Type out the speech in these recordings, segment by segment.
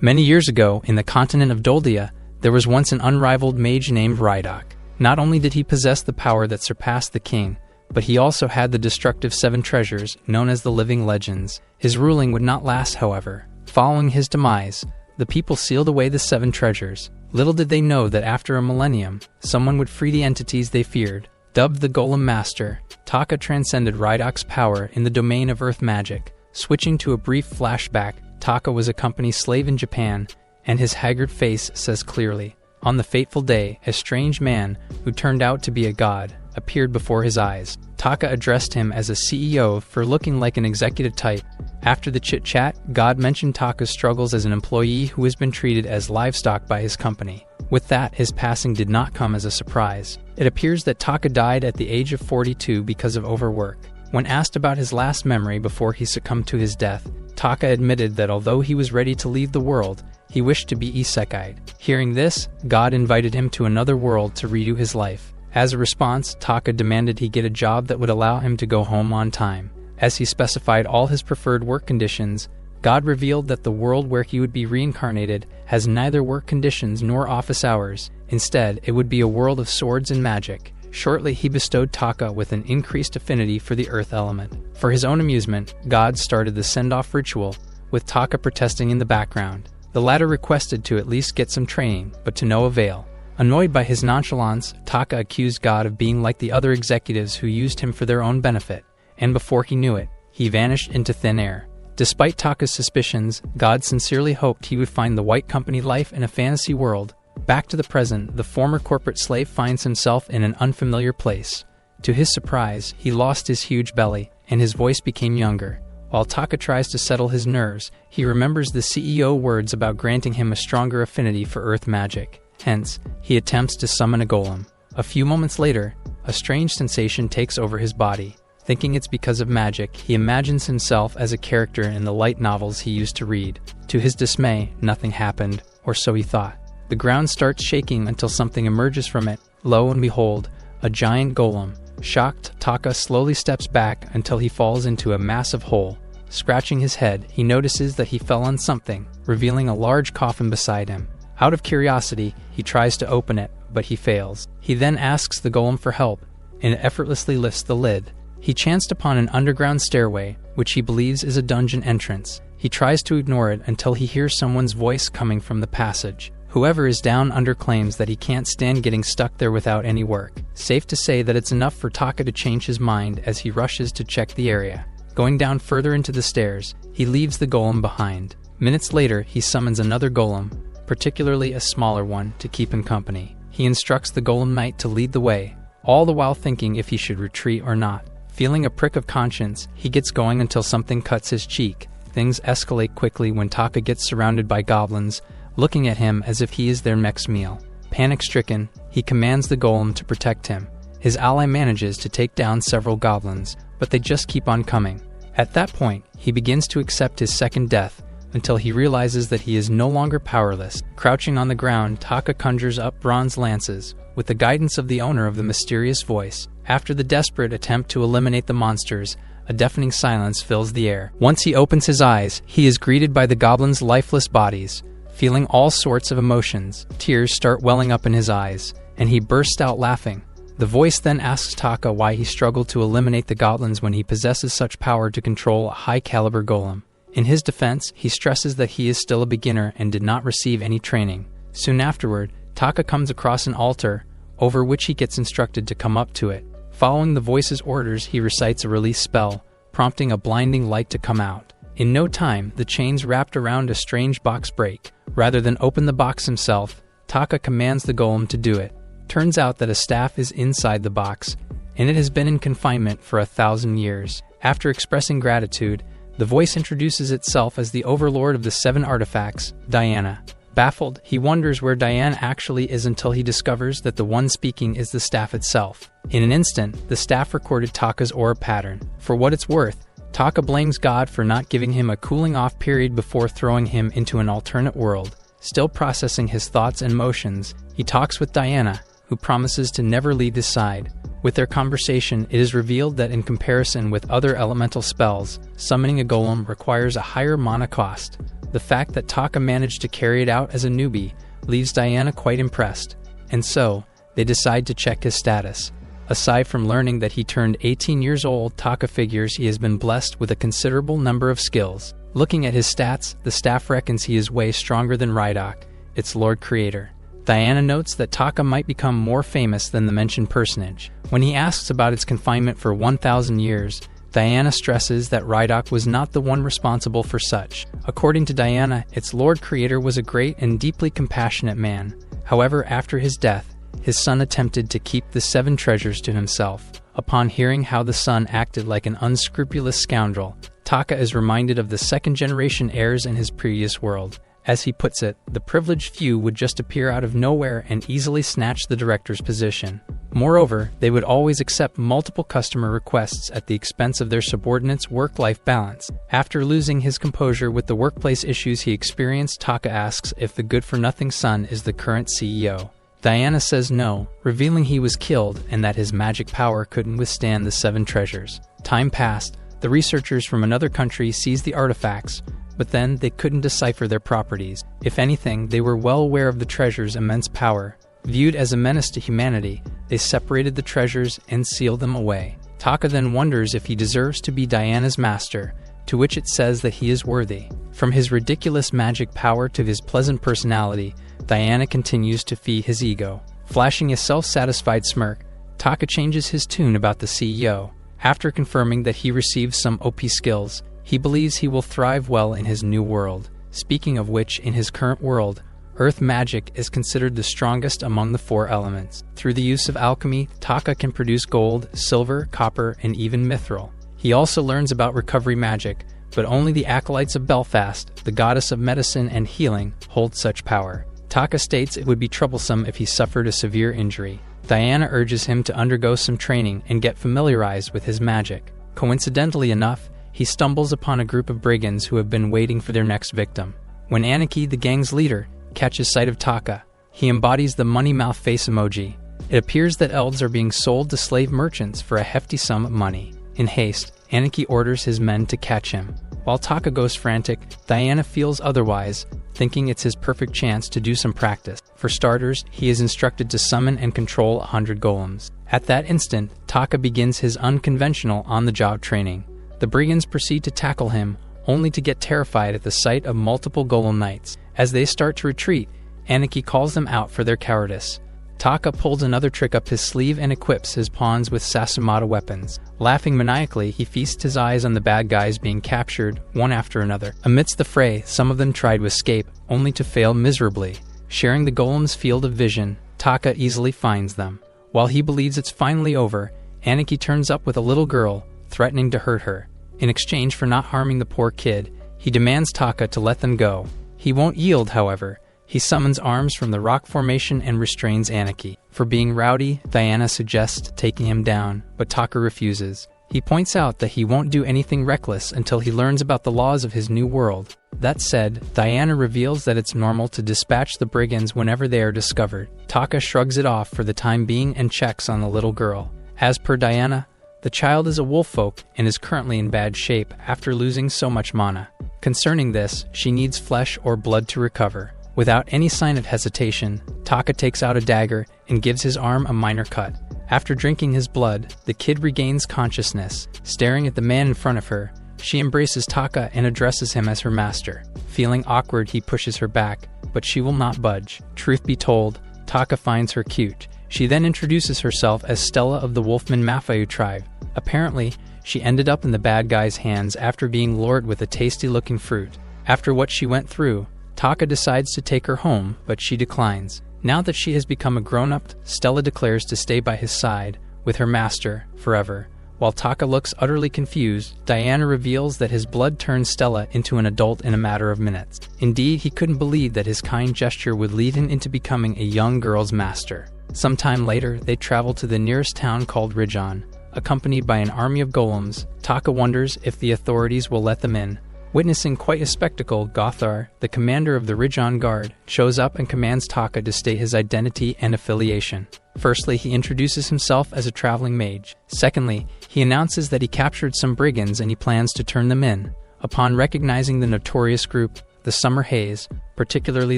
Many years ago, in the continent of Doldia, there was once an unrivaled mage named Ryok. Not only did he possess the power that surpassed the king, but he also had the destructive 7 treasures, known as the Living Legends. His ruling would not last, however. Following his demise, the people sealed away the 7 treasures. Little did they know that after a millennium, someone would free the entities they feared. Dubbed the Golem Master, Taka transcended Rydok's power in the domain of earth magic. Switching to a brief flashback, Taka was a company slave in Japan, and his haggard face says clearly, on the fateful day, a strange man, who turned out to be a god, appeared before his eyes. Taka addressed him as a CEO for looking like an executive type. After the chit-chat, God mentioned Taka's struggles as an employee who has been treated as livestock by his company. With that, his passing did not come as a surprise. It appears that Taka died at the age of 42 because of overwork. When asked about his last memory before he succumbed to his death, Taka admitted that although he was ready to leave the world, he wished to be isekai'd. Hearing this, God invited him to another world to redo his life. As a response, Taka demanded he get a job that would allow him to go home on time. As he specified all his preferred work conditions, God revealed that the world where he would be reincarnated has neither work conditions nor office hours. Instead, it would be a world of swords and magic. Shortly, he bestowed Taka with an increased affinity for the earth element. For his own amusement, God started the send-off ritual, with Taka protesting in the background. The latter requested to at least get some training, but to no avail. Annoyed by his nonchalance, Taka accused God of being like the other executives who used him for their own benefit, and before he knew it, he vanished into thin air. Despite Taka's suspicions, God sincerely hoped he would find the white company life in a fantasy world. Back to the present, the former corporate slave finds himself in an unfamiliar place. To his surprise, he lost his huge belly, and his voice became younger. While Taka tries to settle his nerves, he remembers the CEO words about granting him a stronger affinity for earth magic. Hence, he attempts to summon a golem. A few moments later, a strange sensation takes over his body. Thinking it's because of magic, he imagines himself as a character in the light novels he used to read. To his dismay, nothing happened, or so he thought. The ground starts shaking until something emerges from it. Lo and behold, a giant golem. Shocked, Taka slowly steps back until he falls into a massive hole. Scratching his head, he notices that he fell on something, revealing a large coffin beside him. Out of curiosity, he tries to open it, but he fails. He then asks the golem for help, and effortlessly lifts the lid. He chanced upon an underground stairway, which he believes is a dungeon entrance. He tries to ignore it until he hears someone's voice coming from the passage. Whoever is down under claims that he can't stand getting stuck there without any work. Safe to say that it's enough for Taka to change his mind as he rushes to check the area. Going down further into the stairs, he leaves the golem behind. Minutes later, he summons another golem, particularly a smaller one, to keep him company. He instructs the golem knight to lead the way, all the while thinking if he should retreat or not. Feeling a prick of conscience, he gets going until something cuts his cheek. Things escalate quickly when Taka gets surrounded by goblins, looking at him as if he is their next meal. Panic-stricken, he commands the golem to protect him. His ally manages to take down several goblins, but they just keep on coming. At that point, he begins to accept his second death, until he realizes that he is no longer powerless. Crouching on the ground, Taka conjures up bronze lances, with the guidance of the owner of the mysterious voice. After the desperate attempt to eliminate the monsters, a deafening silence fills the air. Once he opens his eyes, he is greeted by the goblins' lifeless bodies. Feeling all sorts of emotions, tears start welling up in his eyes, and he bursts out laughing. The voice then asks Taka why he struggled to eliminate the goblins when he possesses such power to control a high-caliber golem. In his defense, he stresses that he is still a beginner and did not receive any training. Soon afterward, Taka comes across an altar, over which he gets instructed to come up to it. Following the voice's orders, he recites a release spell, prompting a blinding light to come out. In no time, the chains wrapped around a strange box break. Rather than open the box himself, Taka commands the golem to do it. Turns out that a staff is inside the box, and it has been in confinement for 1,000 years. After expressing gratitude, the voice introduces itself as the overlord of the 7 artifacts, Diana. Baffled, he wonders where Diana actually is until he discovers that the one speaking is the staff itself. In an instant, the staff recorded Taka's aura pattern. For what it's worth, Taka blames God for not giving him a cooling-off period before throwing him into an alternate world. Still processing his thoughts and emotions, he talks with Diana, who promises to never leave his side. With their conversation, it is revealed that in comparison with other elemental spells, summoning a golem requires a higher mana cost. The fact that Taka managed to carry it out as a newbie leaves Diana quite impressed, and so, they decide to check his status. Aside from learning that he turned 18 years old, Taka figures he has been blessed with a considerable number of skills. Looking at his stats, the staff reckons he is way stronger than Ryok, its Lord Creator. Diana notes that Taka might become more famous than the mentioned personage. When he asks about its confinement for 1,000 years, Diana stresses that Ryok was not the one responsible for such. According to Diana, its Lord Creator was a great and deeply compassionate man. However, after his death, his son attempted to keep the 7 treasures to himself. Upon hearing how the son acted like an unscrupulous scoundrel, Taka is reminded of the second-generation heirs in his previous world. As he puts it, the privileged few would just appear out of nowhere and easily snatch the director's position. Moreover, they would always accept multiple customer requests at the expense of their subordinates' work-life balance. After losing his composure with the workplace issues he experienced, Taka asks if the good-for-nothing son is the current CEO. Diana says no, revealing he was killed and that his magic power couldn't withstand the 7 treasures. Time passed. The researchers from another country seized the artifacts, but then they couldn't decipher their properties. If anything, they were well aware of the treasure's immense power. Viewed as a menace to humanity, they separated the treasures and sealed them away. Taka then wonders if he deserves to be Diana's master, to which it says that he is worthy. From his ridiculous magic power to his pleasant personality, Diana continues to feed his ego. Flashing a self-satisfied smirk, Taka changes his tune about the CEO. After confirming that he received some OP skills, he believes he will thrive well in his new world. Speaking of which, in his current world, earth magic is considered the strongest among the 4 elements. Through the use of alchemy, Taka can produce gold, silver, copper, and even mithril. He also learns about recovery magic, but only the acolytes of Belfast, the goddess of medicine and healing, hold such power. Taka states it would be troublesome if he suffered a severe injury. Diana urges him to undergo some training and get familiarized with his magic. Coincidentally enough, he stumbles upon a group of brigands who have been waiting for their next victim. When Aniki, the gang's leader, catches sight of Taka, he embodies the money mouth face emoji. It appears that elves are being sold to slave merchants for a hefty sum of money. In haste, Aniki orders his men to catch him. While Taka goes frantic, Diana feels otherwise, thinking it's his perfect chance to do some practice. For starters, he is instructed to summon and control 100 golems. At that instant, Taka begins his unconventional on-the-job training. The brigands proceed to tackle him, only to get terrified at the sight of multiple golem knights. As they start to retreat, Aniki calls them out for their cowardice. Taka pulls another trick up his sleeve and equips his pawns with Sasumata weapons. Laughing maniacally, he feasts his eyes on the bad guys being captured, one after another. Amidst the fray, some of them try to escape, only to fail miserably. Sharing the golem's field of vision, Taka easily finds them. While he believes it's finally over, Aniki turns up with a little girl, threatening to hurt her. In exchange for not harming the poor kid, he demands Taka to let them go. He won't yield, however. He summons arms from the rock formation and restrains Aniki. For being rowdy, Diana suggests taking him down, but Taka refuses. He points out that he won't do anything reckless until he learns about the laws of his new world. That said, Diana reveals that it's normal to dispatch the brigands whenever they are discovered. Taka shrugs it off for the time being and checks on the little girl. As per Diana, the child is a wolffolk and is currently in bad shape after losing so much mana. Concerning this, she needs flesh or blood to recover. Without any sign of hesitation, Taka takes out a dagger and gives his arm a minor cut. After drinking his blood, the kid regains consciousness. Staring at the man in front of her, she embraces Taka and addresses him as her master. Feeling awkward, he pushes her back, but she will not budge. Truth be told, Taka finds her cute. She then introduces herself as Stella of the Wolfman Mafayu tribe. Apparently, she ended up in the bad guy's hands after being lured with a tasty-looking fruit. After what she went through, Taka decides to take her home, but she declines. Now that she has become a grown-up, Stella declares to stay by his side, with her master, forever. While Taka looks utterly confused, Diana reveals that his blood turned Stella into an adult in a matter of minutes. Indeed, he couldn't believe that his kind gesture would lead him into becoming a young girl's master. Sometime later, they travel to the nearest town called Rijon. Accompanied by an army of golems, Taka wonders if the authorities will let them in. Witnessing quite a spectacle, Gothar, the commander of the Rijon Guard, shows up and commands Taka to state his identity and affiliation. Firstly, he introduces himself as a traveling mage. Secondly, he announces that he captured some brigands and he plans to turn them in. Upon recognizing the notorious group, the Summer Haze, particularly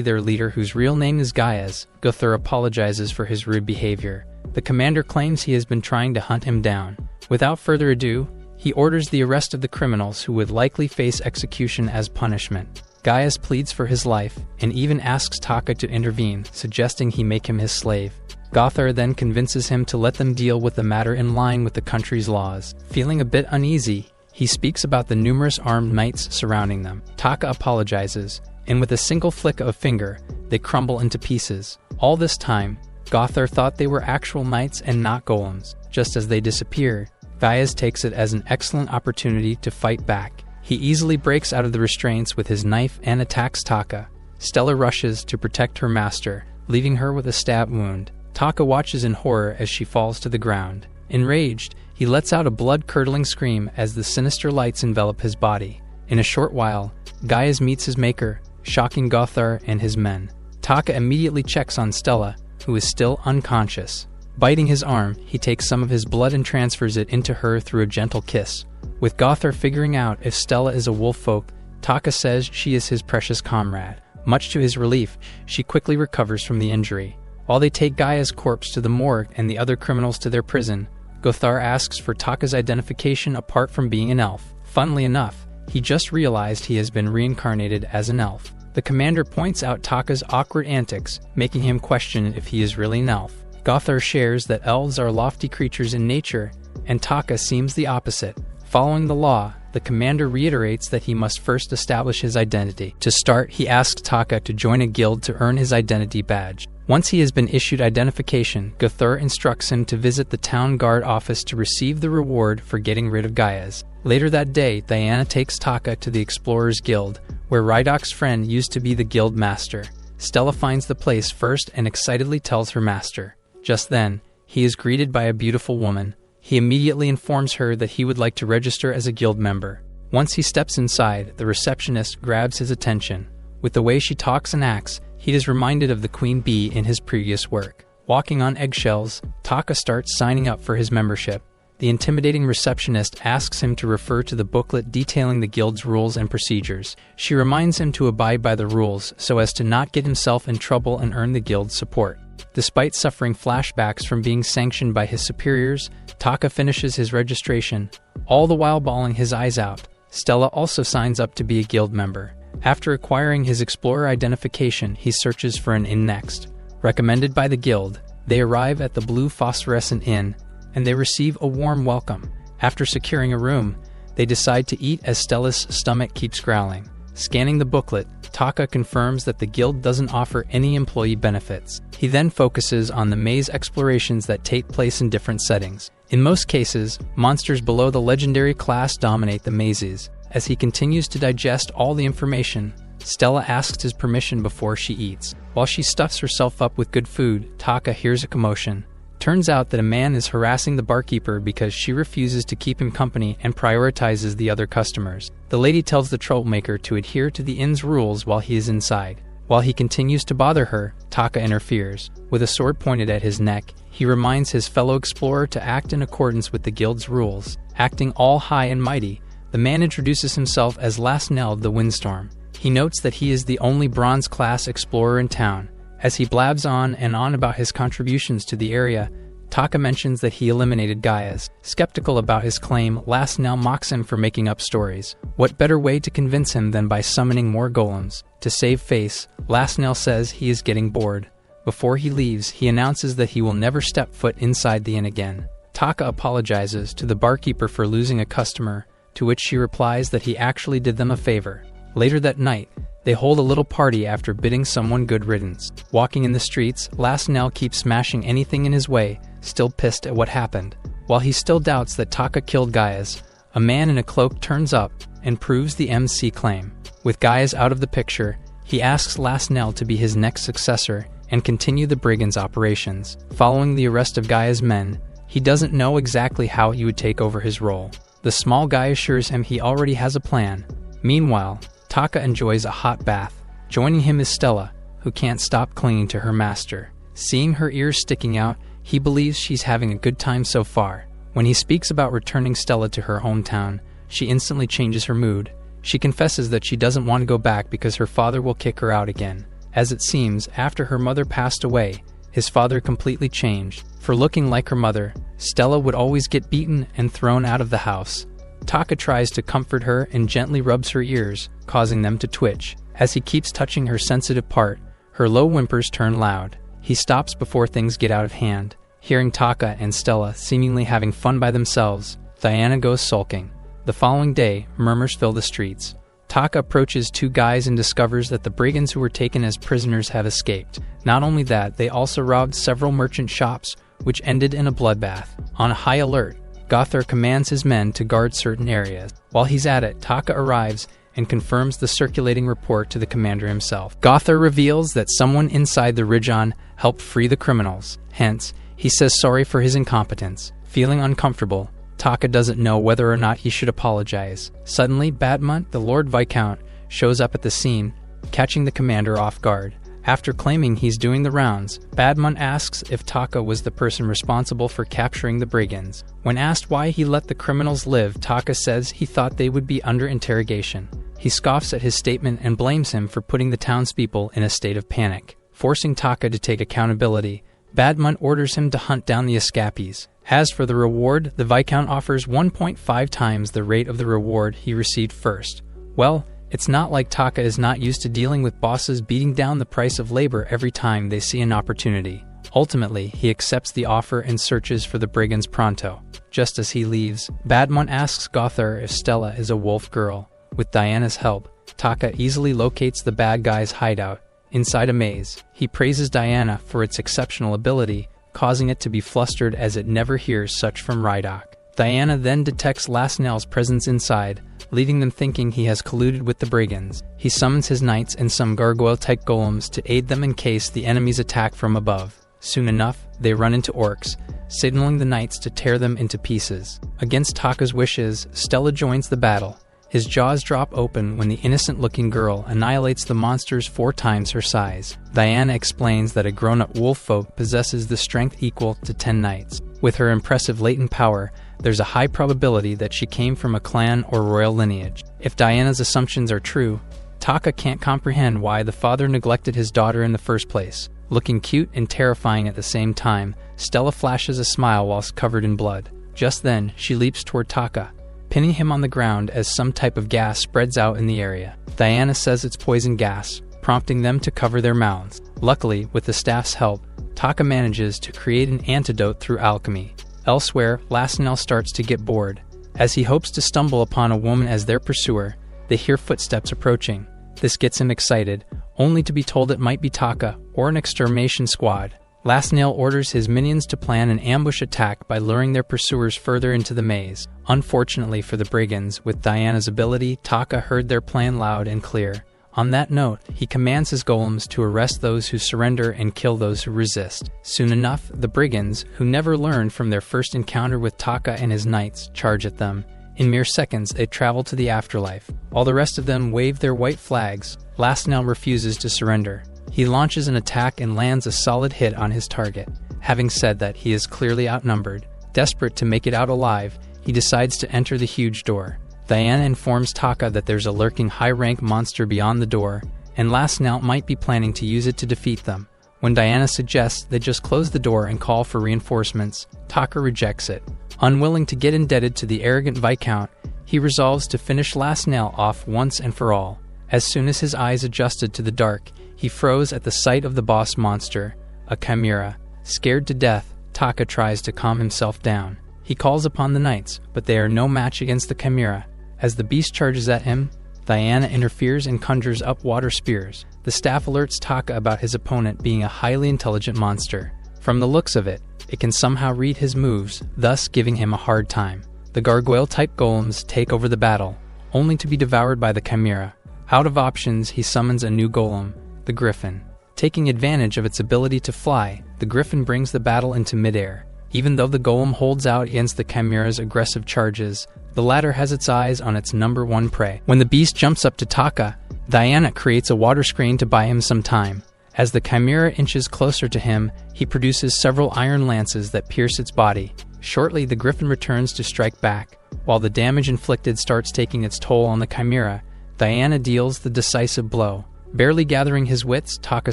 their leader whose real name is Gaius, Gothar apologizes for his rude behavior. The commander claims he has been trying to hunt him down. Without further ado, he orders the arrest of the criminals who would likely face execution as punishment. Gaius pleads for his life, and even asks Taka to intervene, suggesting he make him his slave. Gothar then convinces him to let them deal with the matter in line with the country's laws. Feeling a bit uneasy, he speaks about the numerous armed knights surrounding them. Taka apologizes, and with a single flick of a finger, they crumble into pieces. All this time, Gothar thought they were actual knights and not golems. Just as they disappear, Gaius takes it as an excellent opportunity to fight back. He easily breaks out of the restraints with his knife and attacks Taka. Stella rushes to protect her master, leaving her with a stab wound. Taka watches in horror as she falls to the ground. Enraged, he lets out a blood-curdling scream as the sinister lights envelop his body. In a short while, Gaius meets his maker, shocking Gothar and his men. Taka immediately checks on Stella, who is still unconscious. Biting his arm, he takes some of his blood and transfers it into her through a gentle kiss. With Gothar figuring out if Stella is a wolf folk, Taka says she is his precious comrade. Much to his relief, she quickly recovers from the injury. While they take Gaia's corpse to the morgue and the other criminals to their prison, Gothar asks for Taka's identification apart from being an elf. Funnily enough, he just realized he has been reincarnated as an elf. The commander points out Taka's awkward antics, making him question if he is really an elf. Gothar shares that elves are lofty creatures in nature, and Taka seems the opposite. Following the law, the commander reiterates that he must first establish his identity. To start, he asks Taka to join a guild to earn his identity badge. Once he has been issued identification, Gothar instructs him to visit the town guard office to receive the reward for getting rid of Gaius. Later that day, Diana takes Taka to the Explorers Guild, where Rydok's friend used to be the guild master. Stella finds the place first and excitedly tells her master. Just then, he is greeted by a beautiful woman. He immediately informs her that he would like to register as a guild member. Once he steps inside, the receptionist grabs his attention. With the way she talks and acts, he is reminded of the Queen Bee in his previous work. Walking on eggshells, Taka starts signing up for his membership. The intimidating receptionist asks him to refer to the booklet detailing the guild's rules and procedures. She reminds him to abide by the rules so as to not get himself in trouble and earn the guild's support. Despite suffering flashbacks from being sanctioned by his superiors, Taka finishes his registration, all the while bawling his eyes out. Stella also signs up to be a guild member. After acquiring his explorer identification, he searches for an inn next. Recommended by the guild, they arrive at the Blue Phosphorescent Inn, and they receive a warm welcome. After securing a room, they decide to eat as Stella's stomach keeps growling. Scanning the booklet, Taka confirms that the guild doesn't offer any employee benefits. He then focuses on the maze explorations that take place in different settings. In most cases, monsters below the legendary class dominate the mazes. As he continues to digest all the information, Stella asks his permission before she eats. While she stuffs herself up with good food, Taka hears a commotion. Turns out that a man is harassing the barkeeper because she refuses to keep him company and prioritizes the other customers. The lady tells the troublemaker to adhere to the inn's rules while he is inside. While he continues to bother her, Taka interferes. With a sword pointed at his neck, he reminds his fellow explorer to act in accordance with the guild's rules. Acting all high and mighty, the man introduces himself as Lasneld the Windstorm. He notes that he is the only bronze-class explorer in town. As he blabs on and on about his contributions to the area, Taka mentions that he eliminated Gaius. Skeptical about his claim, Lasnell mocks him for making up stories. What better way to convince him than by summoning more golems? To save face, Lasnell says he is getting bored. Before he leaves, he announces that he will never step foot inside the inn again. Taka apologizes to the barkeeper for losing a customer, to which she replies that he actually did them a favor. Later that night, they hold a little party after bidding someone good riddance. Walking in the streets, Lasnell keeps smashing anything in his way, still pissed at what happened. While he still doubts that Taka killed Gaius, a man in a cloak turns up and proves the MC claim. With Gaius out of the picture, he asks Lasnell to be his next successor and continue the Brigands' operations. Following the arrest of Gaius' men, he doesn't know exactly how he would take over his role. The small guy assures him he already has a plan. Meanwhile, Taka enjoys a hot bath. Joining him is Stella, who can't stop clinging to her master. Seeing her ears sticking out, He believes she's having a good time so far. When he speaks about returning Stella to her hometown, she instantly changes her mood. She confesses that she doesn't want to go back because her father will kick her out again. As it seems, after her mother passed away, his father completely changed. For looking like her mother, Stella would always get beaten and thrown out of the house. Taka tries to comfort her and gently rubs her ears, causing them to twitch. As he keeps touching her sensitive part, her low whimpers turn loud. He stops before things get out of hand. Hearing Taka and Stella seemingly having fun by themselves, Diana goes sulking. The following day, murmurs fill the streets. Taka approaches two guys and discovers that the brigands who were taken as prisoners have escaped. Not only that, they also robbed several merchant shops, which ended in a bloodbath. On a high alert, Gothar commands his men to guard certain areas. While he's at it, Taka arrives and confirms the circulating report to the commander himself. Gothar reveals that someone inside the Rijon helped free the criminals. Hence, he says sorry for his incompetence. Feeling uncomfortable, Taka doesn't know whether or not he should apologize. Suddenly, Badmont, the Lord Viscount, shows up at the scene, catching the commander off guard. After claiming he's doing the rounds, Badmont asks if Taka was the person responsible for capturing the brigands. When asked why he let the criminals live, Taka says he thought they would be under interrogation. He scoffs at his statement and blames him for putting the townspeople in a state of panic. Forcing Taka to take accountability, Badmont orders him to hunt down the escapees. As for the reward, the Viscount offers 1.5 times the rate of the reward he received first. Well, it's not like Taka is not used to dealing with bosses beating down the price of labor every time they see an opportunity. Ultimately, he accepts the offer and searches for the brigands pronto. Just as he leaves, Badmont asks Gothar if Stella is a wolf girl. With Diana's help, Taka easily locates the bad guy's hideout. Inside a maze, he praises Diana for its exceptional ability, causing it to be flustered as it never hears such from Ryok. Diana then detects Lasnell's presence inside, leaving them thinking he has colluded with the brigands. He summons his knights and some gargoyle-type golems to aid them in case the enemies attack from above. Soon enough, they run into orcs, signaling the knights to tear them into pieces. Against Taka's wishes, Stella joins the battle. His jaws drop open when the innocent-looking girl annihilates the monsters 4 times her size. Diana explains that a grown-up wolf folk possesses the strength equal to 10 knights. With her impressive latent power, there's a high probability that she came from a clan or royal lineage. If Diana's assumptions are true, Taka can't comprehend why the father neglected his daughter in the first place. Looking cute and terrifying at the same time, Stella flashes a smile whilst covered in blood. Just then, she leaps toward Taka, pinning him on the ground as some type of gas spreads out in the area. Diana says it's poison gas, prompting them to cover their mouths. Luckily, with the staff's help, Taka manages to create an antidote through alchemy. Elsewhere, Lasnell starts to get bored. As he hopes to stumble upon a woman as their pursuer, they hear footsteps approaching. This gets him excited, only to be told it might be Taka or an extermination squad. Lasnell orders his minions to plan an ambush attack by luring their pursuers further into the maze. Unfortunately for the brigands, with Diana's ability, Taka heard their plan loud and clear. On that note, he commands his golems to arrest those who surrender and kill those who resist. Soon enough, the brigands, who never learned from their first encounter with Taka and his knights, charge at them. In mere seconds, they travel to the afterlife. While the rest of them wave their white flags, Lasnell refuses to surrender. He launches an attack and lands a solid hit on his target. Having said that, he is clearly outnumbered. Desperate to make it out alive, he decides to enter the huge door. Diana informs Taka that there's a lurking high-rank monster beyond the door, and Lasnell might be planning to use it to defeat them. When Diana suggests they just close the door and call for reinforcements, Taka rejects it. Unwilling to get indebted to the arrogant Viscount, he resolves to finish Lasnell off once and for all. As soon as his eyes adjusted to the dark, he froze at the sight of the boss monster, a chimera. Scared to death, Taka tries to calm himself down. He calls upon the knights, but they are no match against the chimera. As the beast charges at him, Diana interferes and conjures up water spears. The staff alerts Taka about his opponent being a highly intelligent monster. From the looks of it, it can somehow read his moves, thus giving him a hard time. The gargoyle-type golems take over the battle, only to be devoured by the chimera. Out of options, he summons a new golem, the griffin. Taking advantage of its ability to fly, the griffin brings the battle into midair. Even though the golem holds out against the chimera's aggressive charges, the latter has its eyes on its number one prey. When the beast jumps up to Taka, Diana creates a water screen to buy him some time. As the chimera inches closer to him, he produces several iron lances that pierce its body. Shortly, the griffin returns to strike back. While the damage inflicted starts taking its toll on the chimera, Diana deals the decisive blow. Barely gathering his wits, Taka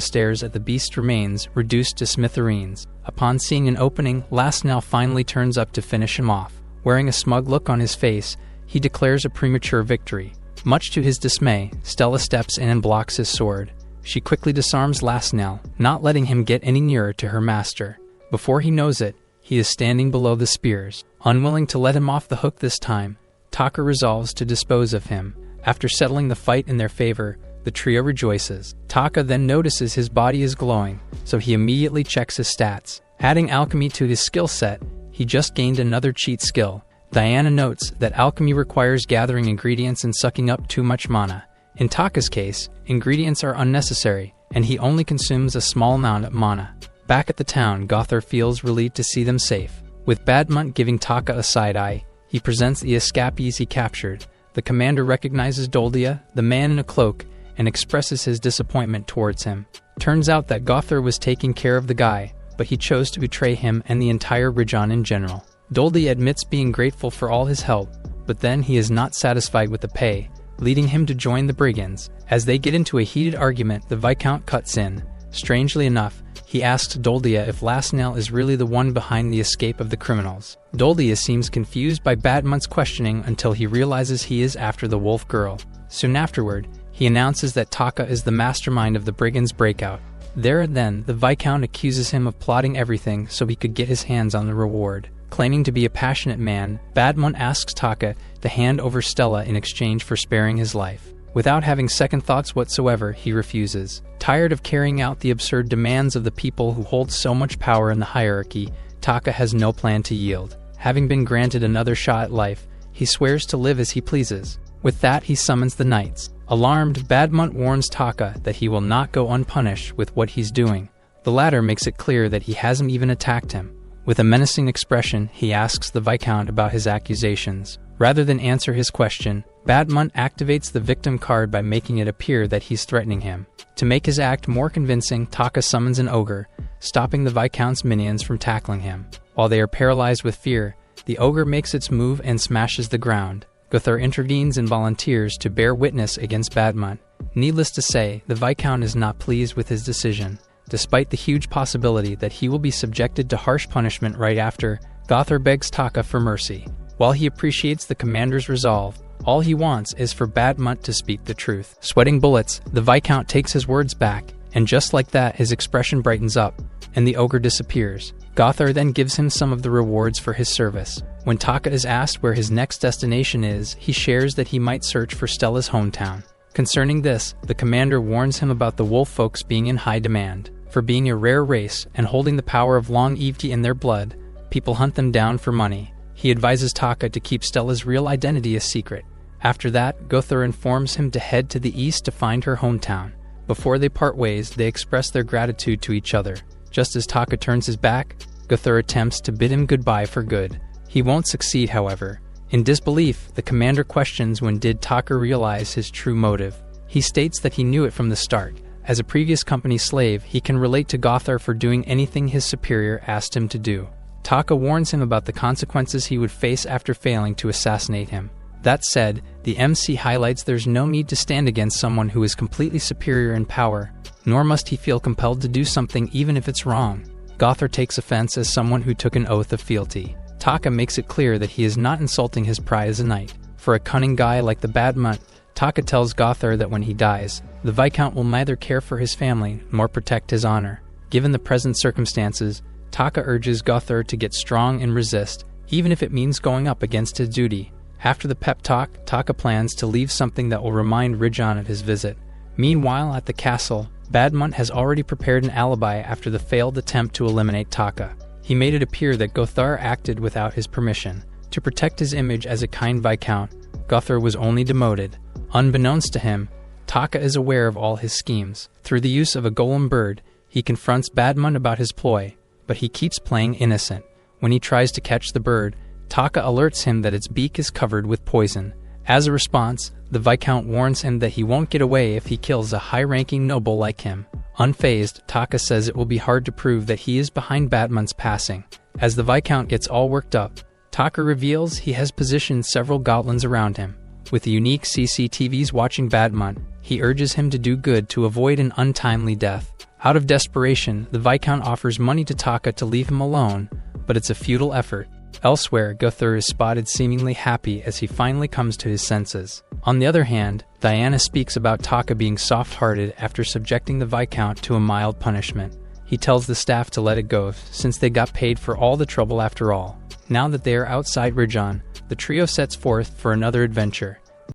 stares at the beast's remains, reduced to smithereens. Upon seeing an opening, Lasnell finally turns up to finish him off. Wearing a smug look on his face, he declares a premature victory. Much to his dismay, Stella steps in and blocks his sword. She quickly disarms Lasnell, not letting him get any nearer to her master. Before he knows it, he is standing below the spears. Unwilling to let him off the hook this time, Taka resolves to dispose of him. After settling the fight in their favor, the trio rejoices. Taka then notices his body is glowing, so he immediately checks his stats. Adding alchemy to his skill set, he just gained another cheat skill. Diana notes that alchemy requires gathering ingredients and sucking up too much mana. In Taka's case, ingredients are unnecessary, and he only consumes a small amount of mana. Back at the town, Gothar feels relieved to see them safe. With Badmunt giving Taka a side-eye, he presents the escapees he captured. The commander recognizes Doldia, the man in a cloak, and expresses his disappointment towards him. Turns out that Gothar was taking care of the guy, but he chose to betray him and the entire region in general. Doldia admits being grateful for all his help, but then he is not satisfied with the pay, leading him to join the Brigands. As they get into a heated argument, the Viscount cuts in. Strangely enough, he asks Doldia if Lasnell is really the one behind the escape of the criminals. Doldia seems confused by Badmunt's questioning until he realizes he is after the wolf girl. Soon afterward, he announces that Taka is the mastermind of the Brigands' breakout. There and then, the Viscount accuses him of plotting everything so he could get his hands on the reward. Claiming to be a passionate man, Badmunt asks Taka to hand over Stella in exchange for sparing his life. Without having second thoughts whatsoever, he refuses. Tired of carrying out the absurd demands of the people who hold so much power in the hierarchy, Taka has no plan to yield. Having been granted another shot at life, he swears to live as he pleases. With that, he summons the knights. Alarmed, Badmunt warns Taka that he will not go unpunished with what he's doing. The latter makes it clear that he hasn't even attacked him. With a menacing expression, he asks the Viscount about his accusations. Rather than answer his question, Badmunt activates the victim card by making it appear that he's threatening him. To make his act more convincing, Taka summons an ogre, stopping the Viscount's minions from tackling him. While they are paralyzed with fear, the ogre makes its move and smashes the ground. Gothar intervenes and volunteers to bear witness against Badmunt. Needless to say, the Viscount is not pleased with his decision. Despite the huge possibility that he will be subjected to harsh punishment right after, Gothar begs Taka for mercy. While he appreciates the commander's resolve, all he wants is for Badmunt to speak the truth. Sweating bullets, the Viscount takes his words back, and just like that, his expression brightens up, and the ogre disappears. Gothar then gives him some of the rewards for his service. When Taka is asked where his next destination is, he shares that he might search for Stella's hometown. Concerning this, the commander warns him about the wolf folks being in high demand. For being a rare race and holding the power of longevity in their blood, people hunt them down for money. He advises Taka to keep Stella's real identity a secret. After that, Gothar informs him to head to the east to find her hometown. Before they part ways, they express their gratitude to each other. Just as Taka turns his back, Gothar attempts to bid him goodbye for good. He won't succeed, however. In disbelief, the commander questions when did Taka realize his true motive. He states that he knew it from the start. As a previous company slave, he can relate to Gothar for doing anything his superior asked him to do. Taka warns him about the consequences he would face after failing to assassinate him. That said, the MC highlights there's no need to stand against someone who is completely superior in power, nor must he feel compelled to do something even if it's wrong. Gothar takes offense as someone who took an oath of fealty. Taka makes it clear that he is not insulting his pride as a knight. For a cunning guy like the Badmunt, Taka tells Gothar that when he dies, the Viscount will neither care for his family nor protect his honor. Given the present circumstances, Taka urges Gothar to get strong and resist, even if it means going up against his duty. After the pep talk, Taka plans to leave something that will remind Rijon of his visit. Meanwhile, at the castle, Badmunt has already prepared an alibi after the failed attempt to eliminate Taka. He made it appear that Gothar acted without his permission. To protect his image as a kind Viscount, Gothar was only demoted. Unbeknownst to him, Taka is aware of all his schemes. Through the use of a golem bird, he confronts Badmunt about his ploy, but he keeps playing innocent. When he tries to catch the bird, Taka alerts him that its beak is covered with poison. As a response, the Viscount warns him that he won't get away if he kills a high-ranking noble like him. Unfazed, Taka says it will be hard to prove that he is behind Batman's passing. As the Viscount gets all worked up, Taka reveals he has positioned several goblins around him. With the unique CCTVs watching Batman, he urges him to do good to avoid an untimely death. Out of desperation, the Viscount offers money to Taka to leave him alone, but it's a futile effort. Elsewhere, Guthur is spotted seemingly happy as he finally comes to his senses. On the other hand, Diana speaks about Taka being soft-hearted after subjecting the Viscount to a mild punishment. He tells the staff to let it go, since they got paid for all the trouble after all. Now that they are outside Rajan, the trio sets forth for another adventure.